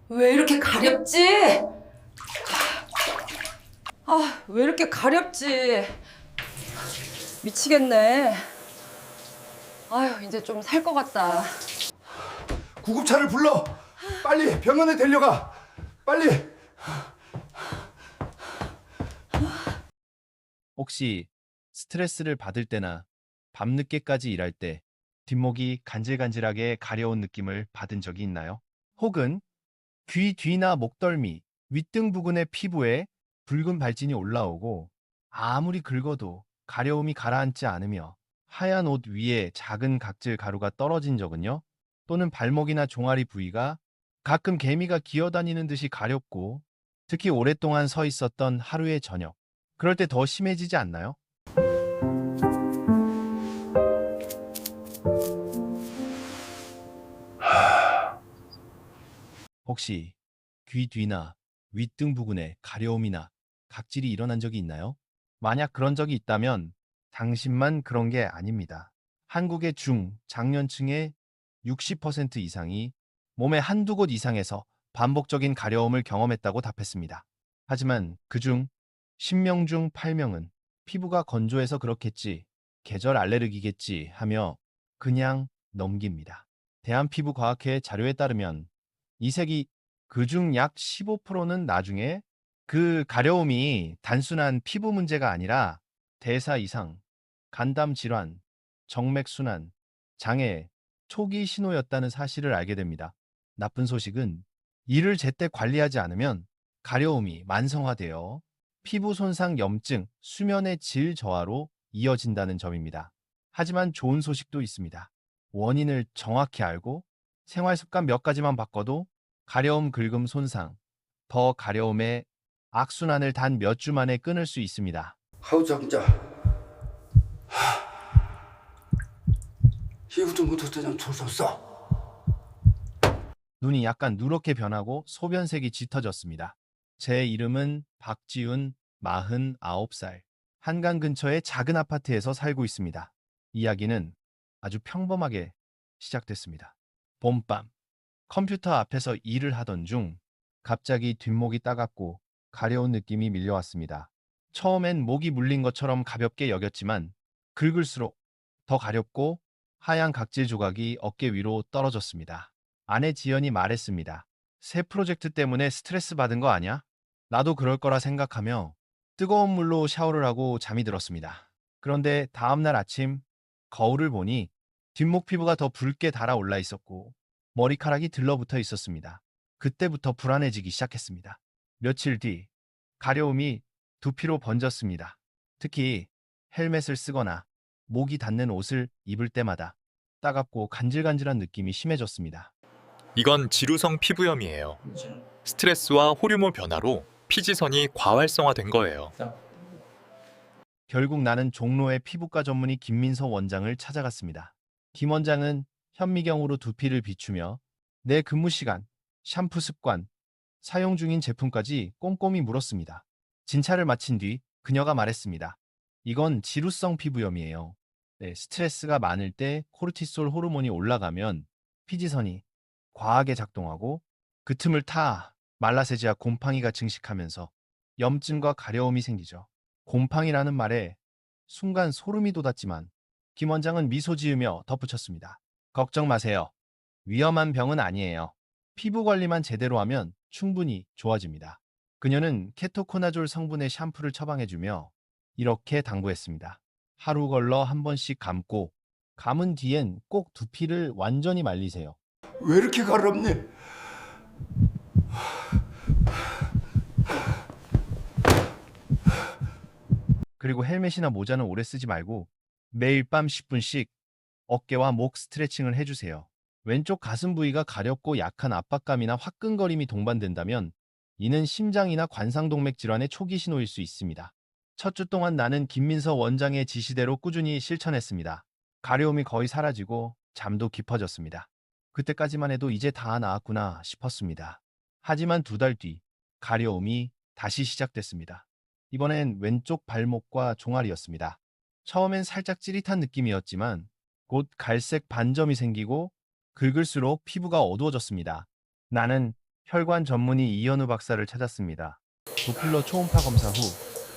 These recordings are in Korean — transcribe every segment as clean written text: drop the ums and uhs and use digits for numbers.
왜 이렇게 가렵지? 왜 이렇게 가렵지? 미치겠네. 아휴, 이제 좀 살 것 같다. 구급차를 불러. 빨리 병원에 데려가. 빨리. 혹시 스트레스를 받을 때나 밤늦게까지 일할 때 뒷목이 간질간질하게 가려운 느낌을 받은 적이 있나요? 혹은 귀 뒤나 목덜미, 윗등 부근의 피부에 붉은 발진이 올라오고 아무리 긁어도 가려움이 가라앉지 않으며 하얀 옷 위에 작은 각질 가루가 떨어진 적은요? 또는 발목이나 종아리 부위가 가끔 개미가 기어다니는 듯이 가렵고 특히 오랫동안 서 있었던 하루의 저녁, 그럴 때 더 심해지지 않나요? 혹시 귀 뒤나 윗등 부근에 가려움이나 각질이 일어난 적이 있나요? 만약 그런 적이 있다면 당신만 그런 게 아닙니다. 한국의 장년층의 60% 이상이 몸의 한두 곳 이상에서 반복적인 가려움을 경험했다고 답했습니다. 하지만 그중 10명 중 8명은 피부가 건조해서 그렇겠지, 계절 알레르기겠지 하며 그냥 넘깁니다. 대한피부과학회 자료에 따르면 이색이 그중 약 15%는 나중에 그 가려움이 단순한 피부 문제가 아니라 대사 이상, 간담 질환, 정맥순환, 장애, 초기 신호였다는 사실을 알게 됩니다. 나쁜 소식은 이를 제때 관리하지 않으면 가려움이 만성화되어 피부 손상, 염증, 수면의 질 저하로 이어진다는 점입니다. 하지만 좋은 소식도 있습니다. 원인을 정확히 알고 생활 습관 몇 가지만 바꿔도 가려움, 긁음, 손상, 더 가려움의 악순환을 단 몇 주 만에 끊을 수 있습니다. 아우 진짜. 이후도 못했더니 조졌어. 눈이 약간 누렇게 변하고 소변색이 짙어졌습니다. 제 이름은 박지훈, 49살. 한강 근처의 작은 아파트에서 살고 있습니다. 이야기는 아주 평범하게 시작됐습니다. 봄밤, 컴퓨터 앞에서 일을 하던 중 갑자기 뒷목이 따갑고 가려운 느낌이 밀려왔습니다. 처음엔 목이 물린 것처럼 가볍게 여겼지만 긁을수록 더 가렵고 하얀 각질 조각이 어깨 위로 떨어졌습니다. 아내 지연이 말했습니다. 새 프로젝트 때문에 스트레스 받은 거 아냐? 나도 그럴 거라 생각하며 뜨거운 물로 샤워를 하고 잠이 들었습니다. 그런데 다음날 아침 거울을 보니 뒷목 피부가 더 붉게 달아올라 있었고 머리카락이 들러붙어 있었습니다. 그때부터 불안해지기 시작했습니다. 며칠 뒤 가려움이 두피로 번졌습니다. 특히 헬멧을 쓰거나 목이 닿는 옷을 입을 때마다 따갑고 간질간질한 느낌이 심해졌습니다. 이건 지루성 피부염이에요. 스트레스와 호르몬 변화로 피지선이 과활성화된 거예요. 결국 나는 종로의 피부과 전문의 김민서 원장을 찾아갔습니다. 김 원장은 현미경으로 두피를 비추며 내 근무 시간, 샴푸 습관, 사용 중인 제품까지 꼼꼼히 물었습니다. 진찰을 마친 뒤 그녀가 말했습니다. 이건 지루성 피부염이에요. 네, 스트레스가 많을 때 코르티솔 호르몬이 올라가면 피지선이 과하게 작동하고 그 틈을 타 말라세지아 곰팡이가 증식하면서 염증과 가려움이 생기죠. 곰팡이라는 말에 순간 소름이 돋았지만 김 원장은 미소 지으며 덧붙였습니다. 걱정 마세요. 위험한 병은 아니에요. 피부 관리만 제대로 하면 충분히 좋아집니다. 그녀는 케토코나졸 성분의 샴푸를 처방해주며 이렇게 당부했습니다. 하루 걸러 한 번씩 감고 감은 뒤엔 꼭 두피를 완전히 말리세요. 왜 이렇게 가렵니? 그리고 헬멧이나 모자는 오래 쓰지 말고 매일 밤 10분씩 어깨와 목 스트레칭을 해주세요. 왼쪽 가슴 부위가 가렵고 약한 압박감이나 화끈거림이 동반된다면 이는 심장이나 관상동맥 질환의 초기 신호일 수 있습니다. 첫 주 동안 나는 김민서 원장의 지시대로 꾸준히 실천했습니다. 가려움이 거의 사라지고 잠도 깊어졌습니다. 그때까지만 해도 이제 다 나았구나 싶었습니다. 하지만 두 달 뒤 가려움이 다시 시작됐습니다. 이번엔 왼쪽 발목과 종아리였습니다. 처음엔 살짝 찌릿한 느낌이었지만 곧 갈색 반점이 생기고 긁을수록 피부가 어두워졌습니다. 나는 혈관 전문의 이현우 박사를 찾았습니다. 도플러 초음파 검사 후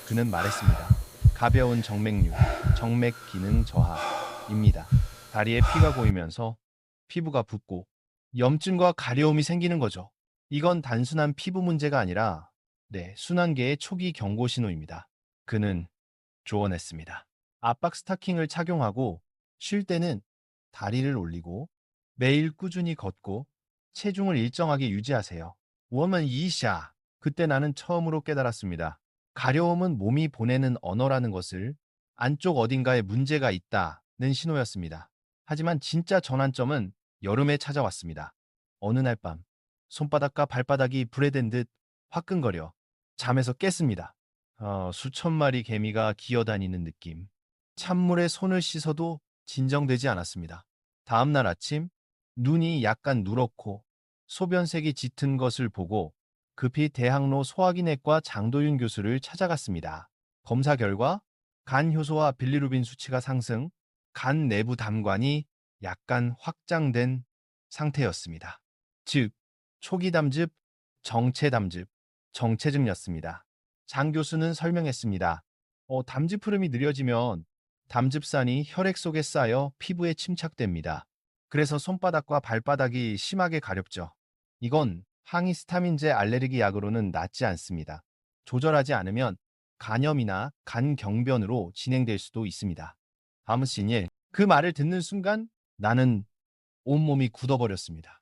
그는 말했습니다. 가벼운 정맥류, 정맥 기능 저하입니다. 다리에 피가 고이면서 피부가 붓고 염증과 가려움이 생기는 거죠. 이건 단순한 피부 문제가 아니라 순환계의 초기 경고 신호입니다. 그는 조언했습니다. 압박 스타킹을 착용하고 쉴 때는 다리를 올리고 매일 꾸준히 걷고 체중을 일정하게 유지하세요. 워먼 이샤. 그때 나는 처음으로 깨달았습니다. 가려움은 몸이 보내는 언어라는 것을, 안쪽 어딘가에 문제가 있다는 신호였습니다. 하지만 진짜 전환점은 여름에 찾아왔습니다. 어느 날 밤 손바닥과 발바닥이 불에 댄 듯 화끈거려 잠에서 깼습니다. 수천 마리 개미가 기어다니는 느낌. 찬물에 손을 씻어도 진정되지 않았습니다. 다음 날 아침 눈이 약간 누렇고 소변색이 짙은 것을 보고 급히 대학로 소화기내과 장도윤 교수를 찾아갔습니다. 검사 결과 간 효소와 빌리루빈 수치가 상승, 간 내부 담관이 약간 확장된 상태였습니다. 즉, 초기 담즙, 정체 담즙, 정체증이었습니다. 장 교수는 설명했습니다. 담즙 흐름이 느려지면 담즙산이 혈액 속에 쌓여 피부에 침착됩니다. 그래서 손바닥과 발바닥이 심하게 가렵죠. 이건 항히스타민제 알레르기 약으로는 낫지 않습니다. 조절하지 않으면 간염이나 간경변으로 진행될 수도 있습니다. 다음 신일, 그 말을 듣는 순간 나는 온몸이 굳어버렸습니다.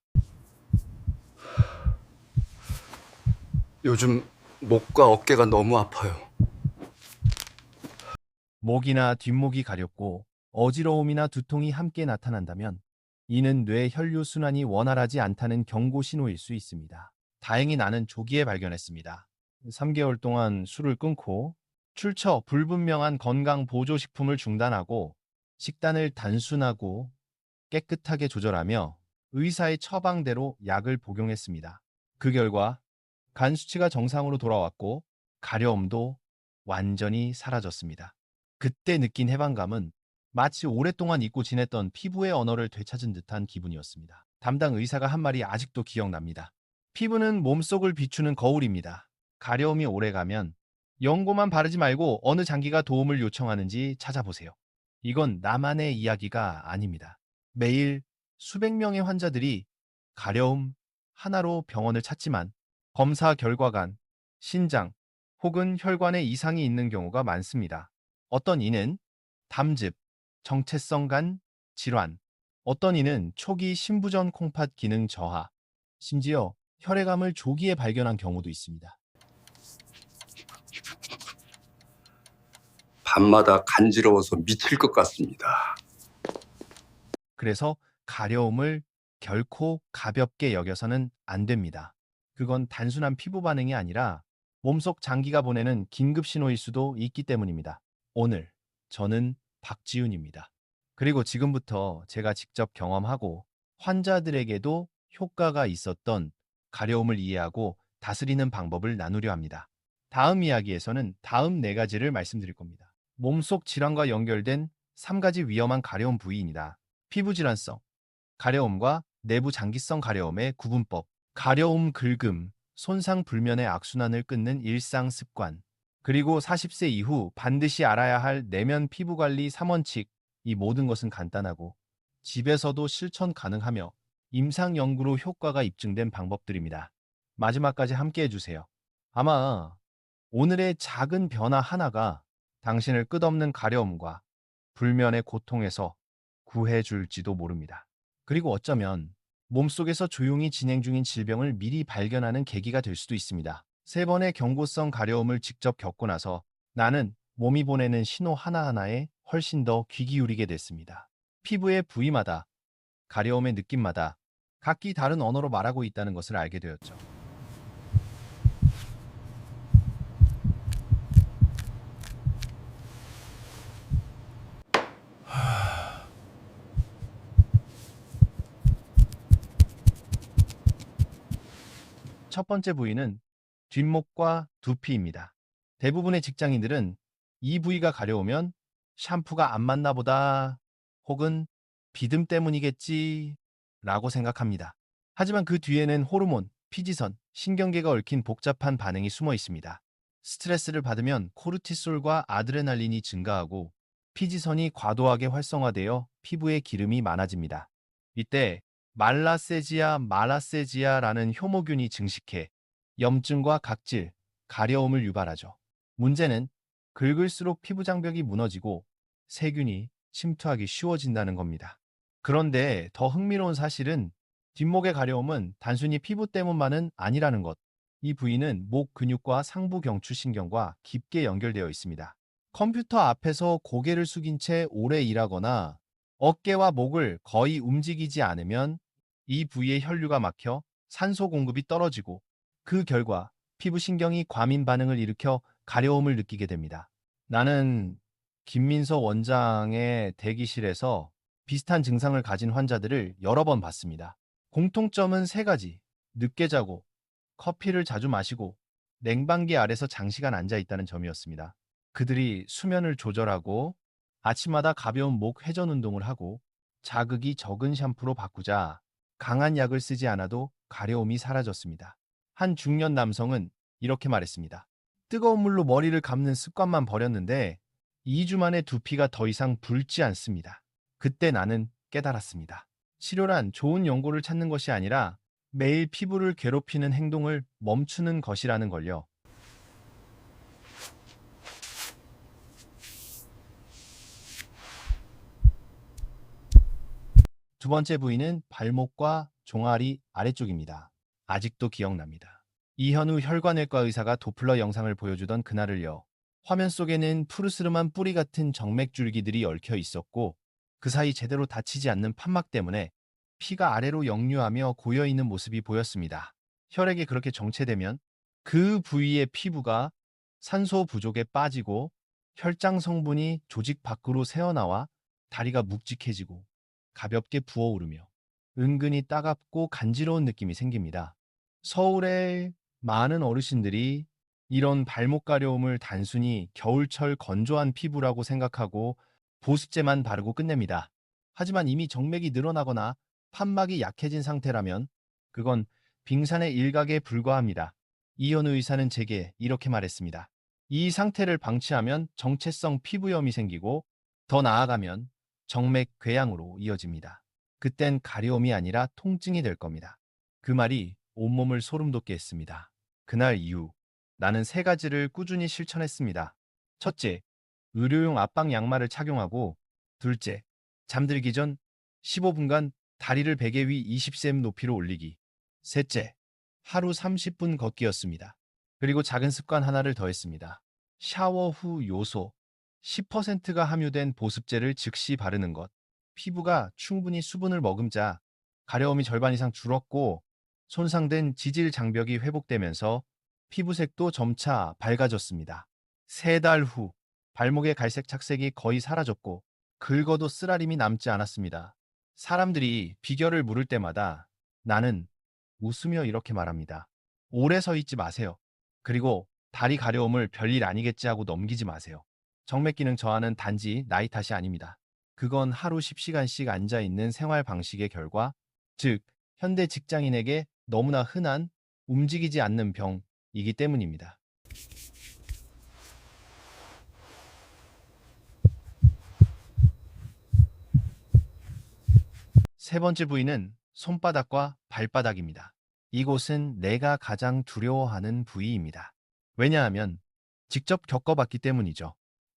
요즘 목과 어깨가 너무 아파요. 목이나 뒷목이 가렵고 어지러움이나 두통이 함께 나타난다면 이는 뇌 혈류 순환이 원활하지 않다는 경고 신호일 수 있습니다. 다행히 나는 조기에 발견했습니다. 3개월 동안 술을 끊고 출처 불분명한 건강 보조식품을 중단하고 식단을 단순하고 깨끗하게 조절하며 의사의 처방대로 약을 복용했습니다. 그 결과 간 수치가 정상으로 돌아왔고 가려움도 완전히 사라졌습니다. 그때 느낀 해방감은 마치 오랫동안 잊고 지냈던 피부의 언어를 되찾은 듯한 기분이었습니다. 담당 의사가 한 말이 아직도 기억납니다. 피부는 몸속을 비추는 거울입니다. 가려움이 오래가면 연고만 바르지 말고 어느 장기가 도움을 요청하는지 찾아보세요. 이건 나만의 이야기가 아닙니다. 매일 수백 명의 환자들이 가려움 하나로 병원을 찾지만 검사 결과 간, 신장 혹은 혈관에 이상이 있는 경우가 많습니다. 어떤 이는 담즙, 정체성 간 질환, 어떤 이는 초기 신부전 콩팥 기능 저하, 심지어 혈액암을 조기에 발견한 경우도 있습니다. 밤마다 간지러워서 미칠 것 같습니다. 그래서 가려움을 결코 가볍게 여겨서는 안 됩니다. 그건 단순한 피부 반응이 아니라 몸속 장기가 보내는 긴급 신호일 수도 있기 때문입니다. 오늘 저는 박지훈입니다. 그리고 지금부터 제가 직접 경험하고 환자들에게도 효과가 있었던 가려움을 이해하고 다스리는 방법을 나누려 합니다. 다음 이야기에서는 다음 4가지를 말씀드릴 겁니다. 몸속 질환과 연결된 3가지 위험한 가려움 부위입니다. 피부질환성, 가려움과 내부 장기성 가려움의 구분법, 가려움 긁음, 손상 불면의 악순환을 끊는 일상 습관, 그리고 40세 이후 반드시 알아야 할 내면 피부관리 3원칙. 이 모든 것은 간단하고 집에서도 실천 가능하며 임상 연구로 효과가 입증된 방법들입니다. 마지막까지 함께 해주세요. 아마 오늘의 작은 변화 하나가 당신을 끝없는 가려움과 불면의 고통에서 구해줄지도 모릅니다. 그리고 어쩌면 몸속에서 조용히 진행 중인 질병을 미리 발견하는 계기가 될 수도 있습니다. 3번의 경고성 가려움을 직접 겪고 나서 나는 몸이 보내는 신호 하나하나에 훨씬 더 귀 기울이게 됐습니다. 피부의 부위마다, 가려움의 느낌마다 각기 다른 언어로 말하고 있다는 것을 알게 되었죠. 첫 번째 부위는 뒷목과 두피입니다. 대부분의 직장인들은 이 부위가 가려우면 샴푸가 안 맞나 보다 혹은 비듬 때문이겠지 라고 생각합니다. 하지만 그 뒤에는 호르몬, 피지선, 신경계가 얽힌 복잡한 반응이 숨어 있습니다. 스트레스를 받으면 코르티솔과 아드레날린이 증가하고 피지선이 과도하게 활성화되어 피부에 기름이 많아집니다. 이때 말라세지아라는 효모균이 증식해 염증과 각질, 가려움을 유발하죠. 문제는 긁을수록 피부 장벽이 무너지고 세균이 침투하기 쉬워진다는 겁니다. 그런데 더 흥미로운 사실은 뒷목의 가려움은 단순히 피부 때문만은 아니라는 것. 이 부위는 목 근육과 상부 경추신경과 깊게 연결되어 있습니다. 컴퓨터 앞에서 고개를 숙인 채 오래 일하거나 어깨와 목을 거의 움직이지 않으면 이 부위의 혈류가 막혀 산소 공급이 떨어지고 그 결과 피부 신경이 과민 반응을 일으켜 가려움을 느끼게 됩니다. 나는 김민서 원장의 대기실에서 비슷한 증상을 가진 환자들을 여러 번 봤습니다. 공통점은 세 가지. 늦게 자고, 커피를 자주 마시고, 냉방기 아래서 장시간 앉아 있다는 점이었습니다. 그들이 수면을 조절하고, 아침마다 가벼운 목 회전 운동을 하고, 자극이 적은 샴푸로 바꾸자 강한 약을 쓰지 않아도 가려움이 사라졌습니다. 한 중년 남성은 이렇게 말했습니다. 뜨거운 물로 머리를 감는 습관만 버렸는데 2주 만에 두피가 더 이상 붉지 않습니다. 그때 나는 깨달았습니다. 치료란 좋은 연고를 찾는 것이 아니라 매일 피부를 괴롭히는 행동을 멈추는 것이라는 걸요. 두 번째 부위는 발목과 종아리 아래쪽입니다. 아직도 기억납니다. 이현우 혈관외과 의사가 도플러 영상을 보여주던 그날을요. 화면 속에는 푸르스름한 뿌리 같은 정맥줄기들이 얽혀 있었고 그 사이 제대로 닫히지 않는 판막 때문에 피가 아래로 역류하며 고여있는 모습이 보였습니다. 혈액이 그렇게 정체되면 그 부위의 피부가 산소 부족에 빠지고 혈장 성분이 조직 밖으로 새어나와 다리가 묵직해지고 가볍게 부어오르며 은근히 따갑고 간지러운 느낌이 생깁니다. 서울의 많은 어르신들이 이런 발목 가려움을 단순히 겨울철 건조한 피부라고 생각하고 보습제만 바르고 끝냅니다. 하지만 이미 정맥이 늘어나거나 판막이 약해진 상태라면 그건 빙산의 일각에 불과합니다. 이현우 의사는 제게 이렇게 말했습니다. 이 상태를 방치하면 정체성 피부염이 생기고 더 나아가면 정맥 궤양으로 이어집니다. 그땐 가려움이 아니라 통증이 될 겁니다. 그 말이 온몸을 소름 돋게 했습니다. 그날 이후 나는 세 가지를 꾸준히 실천했습니다. 첫째, 의료용 압박 양말을 착용하고 둘째, 잠들기 전 15분간 다리를 베개 위 20cm 높이로 올리기. 셋째, 하루 30분 걷기였습니다. 그리고 작은 습관 하나를 더했습니다. 샤워 후 요소 10%가 함유된 보습제를 즉시 바르는 것. 피부가 충분히 수분을 머금자 가려움이 절반 이상 줄었고 손상된 지질 장벽이 회복되면서 피부색도 점차 밝아졌습니다. 3달 후 발목의 갈색 착색이 거의 사라졌고 긁어도 쓰라림이 남지 않았습니다. 사람들이 비결을 물을 때마다 나는 웃으며 이렇게 말합니다. 오래 서 있지 마세요. 그리고 다리 가려움을 별일 아니겠지 하고 넘기지 마세요. 정맥 기능 저하는 단지 나이 탓이 아닙니다. 그건 하루 10시간씩 앉아있는 생활 방식의 결과, 즉 현대 직장인에게 너무나 흔한 움직이지 않는 병이기 때문입니다. 세 번째 부위는 손바닥과 발바닥입니다. 이곳은 내가 가장 두려워하는 부위입니다. 왜냐하면 직접 겪어봤기 때문이죠.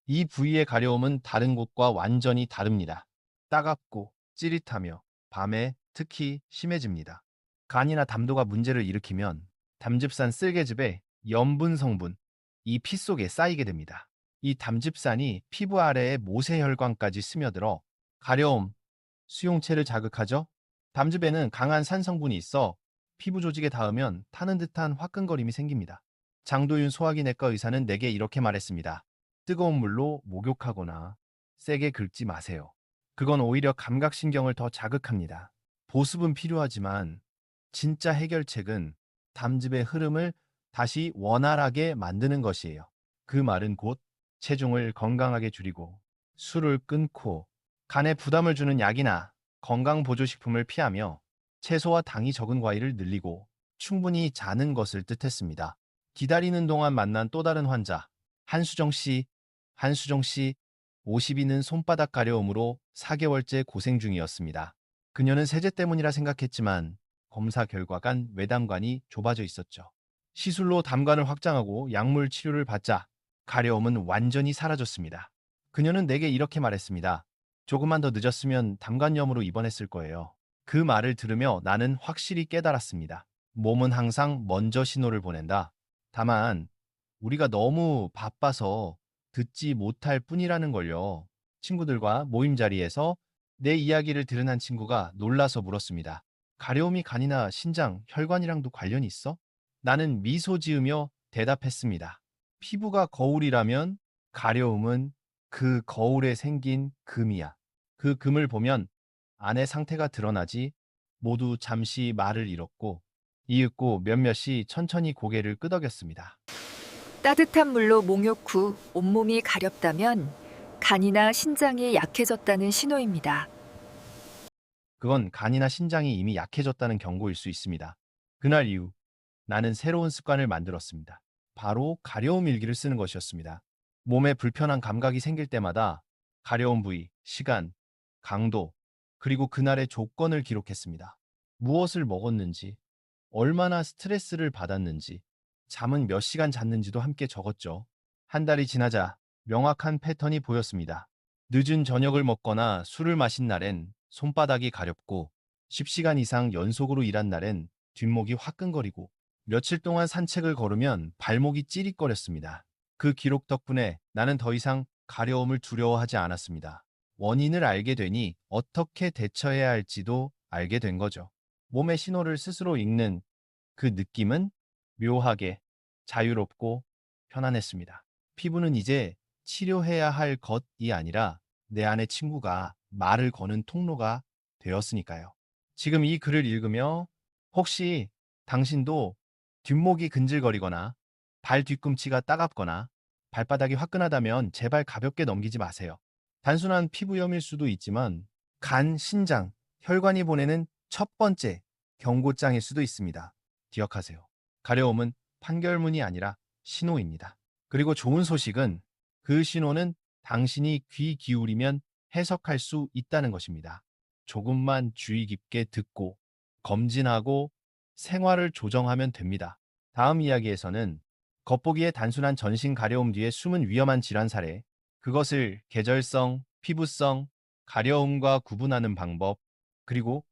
이 부위의 가려움은 다른 곳과 완전히 다릅니다. 따갑고 찌릿하며 밤에 특히 심해집니다. 간이나 담도가 문제를 일으키면 담즙산 쓸개즙의 염분 성분, 이 피 속에 쌓이게 됩니다. 이 담즙산이 피부 아래의 모세혈관까지 스며들어 가려움, 수용체를 자극하죠. 담즙에는 강한 산 성분이 있어 피부 조직에 닿으면 타는 듯한 화끈거림이 생깁니다. 장도윤 소화기내과 의사는 내게 이렇게 말했습니다. 뜨거운 물로 목욕하거나 세게 긁지 마세요. 그건 오히려 감각신경을 더 자극합니다. 보습은 필요하지만 진짜 해결책은 담즙의 흐름을 다시 원활하게 만드는 것이에요. 그 말은 곧 체중을 건강하게 줄이고 술을 끊고 간에 부담을 주는 약이나 건강보조식품을 피하며 채소와 당이 적은 과일을 늘리고 충분히 자는 것을 뜻했습니다. 기다리는 동안 만난 또 다른 환자, 한수정 씨. 한수정 씨, 50이는 손바닥 가려움으로 4개월째 고생 중이었습니다. 그녀는 세제 때문이라 생각했지만 검사 결과간 외담관이 좁아져 있었죠. 시술로 담관을 확장하고 약물 치료를 받자 가려움은 완전히 사라졌습니다. 그녀는 내게 이렇게 말했습니다. 조금만 더 늦었으면 담관염으로 입원했을 거예요. 그 말을 들으며 나는 확실히 깨달았습니다. 몸은 항상 먼저 신호를 보낸다. 다만 우리가 너무 바빠서 듣지 못할 뿐이라는 걸요. 친구들과 모임 자리에서 내 이야기를 들은 한 친구가 놀라서 물었습니다. 가려움이 간이나 신장, 혈관이랑도 관련이 있어? 나는 미소 지으며 대답했습니다. 피부가 거울이라면 가려움은 그 거울에 생긴 금이야. 그 금을 보면 안의 상태가 드러나지. 모두 잠시 말을 잃었고 이윽고 몇몇이 천천히 고개를 끄덕였습니다. 따뜻한 물로 목욕 후 온몸이 가렵다면 간이나 신장이 약해졌다는 신호입니다. 그건 간이나 신장이 이미 약해졌다는 경고일 수 있습니다. 그날 이후 나는 새로운 습관을 만들었습니다. 바로 가려움 일기를 쓰는 것이었습니다. 몸에 불편한 감각이 생길 때마다 가려운 부위, 시간, 강도, 그리고 그날의 조건을 기록했습니다. 무엇을 먹었는지, 얼마나 스트레스를 받았는지, 잠은 몇 시간 잤는지도 함께 적었죠. 한 달이 지나자 명확한 패턴이 보였습니다. 늦은 저녁을 먹거나 술을 마신 날엔 손바닥이 가렵고 10시간 이상 연속으로 일한 날엔 뒷목이 화끈거리고 며칠 동안 산책을 걸으면 발목이 찌릿거렸습니다. 그 기록 덕분에 나는 더 이상 가려움을 두려워하지 않았습니다. 원인을 알게 되니 어떻게 대처해야 할지도 알게 된 거죠. 몸의 신호를 스스로 읽는 그 느낌은 묘하게 자유롭고 편안했습니다. 피부는 이제 치료해야 할 것이 아니라 내 안의 친구가 말을 거는 통로가 되었으니까요. 지금 이 글을 읽으며 혹시 당신도 뒷목이 근질거리거나 발 뒤꿈치가 따갑거나 발바닥이 화끈하다면 제발 가볍게 넘기지 마세요. 단순한 피부염일 수도 있지만 간, 신장, 혈관이 보내는 첫 번째 경고장일 수도 있습니다. 기억하세요. 가려움은 판결문이 아니라 신호입니다. 그리고 좋은 소식은 그 신호는 당신이 귀 기울이면 해석할 수 있다는 것입니다. 조금만 주의 깊게 듣고 검진하고 생활을 조정하면 됩니다. 다음 이야기에서는 겉보기에 단순한 전신 가려움 뒤에 숨은 위험한 질환 사례, 그것을 계절성, 피부성, 가려움과 구분하는 방법, 그리고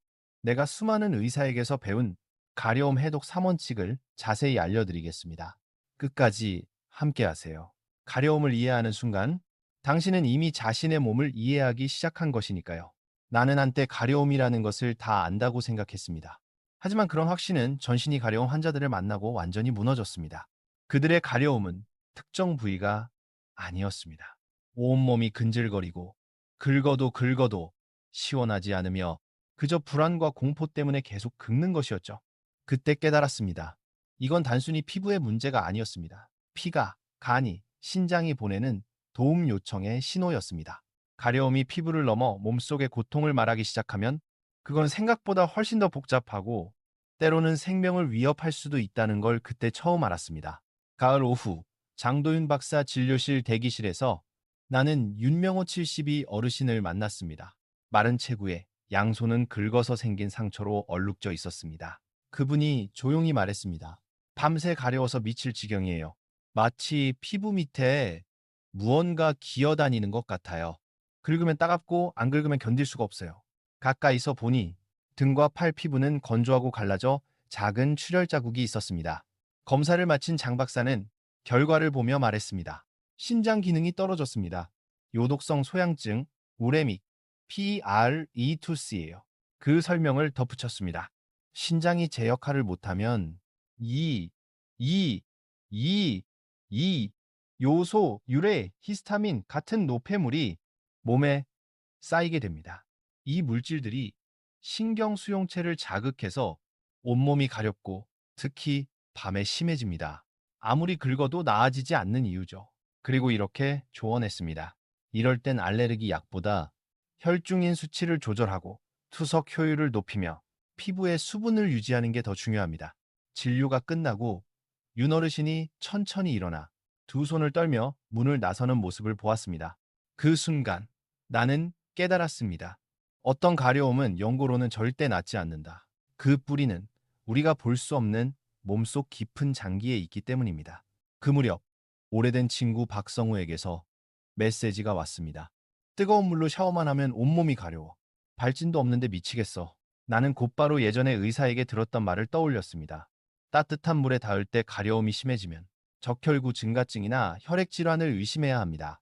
내가 수많은 의사에게서 배운 가려움 해독 3원칙을 자세히 알려드리겠습니다. 끝까지 함께하세요. 가려움을 이해하는 순간 당신은 이미 자신의 몸을 이해하기 시작한 것이니까요. 나는 한때 가려움이라는 것을 다 안다고 생각했습니다. 하지만 그런 확신은 전신이 가려운 환자들을 만나고 완전히 무너졌습니다. 그들의 가려움은 특정 부위가 아니었습니다. 온몸이 근질거리고 긁어도 긁어도 시원하지 않으며 그저 불안과 공포 때문에 계속 긁는 것이었죠. 그때 깨달았습니다. 이건 단순히 피부의 문제가 아니었습니다. 피가, 간이, 신장이 보내는 도움 요청의 신호였습니다. 가려움이 피부를 넘어 몸속의 고통을 말하기 시작하면 그건 생각보다 훨씬 더 복잡하고 때로는 생명을 위협할 수도 있다는 걸 그때 처음 알았습니다. 가을 오후 장도윤 박사 진료실 대기실에서 나는 윤명호 72 어르신을 만났습니다. 마른 체구에 양손은 긁어서 생긴 상처로 얼룩져 있었습니다. 그분이 조용히 말했습니다. 밤새 가려워서 미칠 지경이에요. 마치 피부 밑에 무언가 기어다니는 것 같아요. 긁으면 따갑고 안 긁으면 견딜 수가 없어요. 가까이서 보니 등과 팔 피부는 건조하고 갈라져 작은 출혈 자국이 있었습니다. 검사를 마친 장 박사는 결과를 보며 말했습니다. 신장 기능이 떨어졌습니다. 요독성 소양증, 우레믹, PRE2C예요. 그 설명을 덧붙였습니다. 신장이 제 역할을 못하면 이 요소, 유래, 히스타민 같은 노폐물이 몸에 쌓이게 됩니다. 이 물질들이 신경 수용체를 자극해서 온몸이 가렵고 특히 밤에 심해집니다. 아무리 긁어도 나아지지 않는 이유죠. 그리고 이렇게 조언했습니다. 이럴 땐 알레르기 약보다 혈중인 수치를 조절하고 투석 효율을 높이며 피부의 수분을 유지하는 게 더 중요합니다. 진료가 끝나고 윤어르신이 천천히 일어나 두 손을 떨며 문을 나서는 모습을 보았습니다. 그 순간 나는 깨달았습니다. 어떤 가려움은 연고로는 절대 낫지 않는다. 그 뿌리는 우리가 볼 수 없는 몸속 깊은 장기에 있기 때문입니다. 그 무렵 오래된 친구 박성우에게서 메시지가 왔습니다. 뜨거운 물로 샤워만 하면 온몸이 가려워. 발진도 없는데 미치겠어. 나는 곧바로 예전에 의사에게 들었던 말을 떠올렸습니다. 따뜻한 물에 닿을 때 가려움이 심해지면 적혈구 증가증이나 혈액 질환을 의심해야 합니다.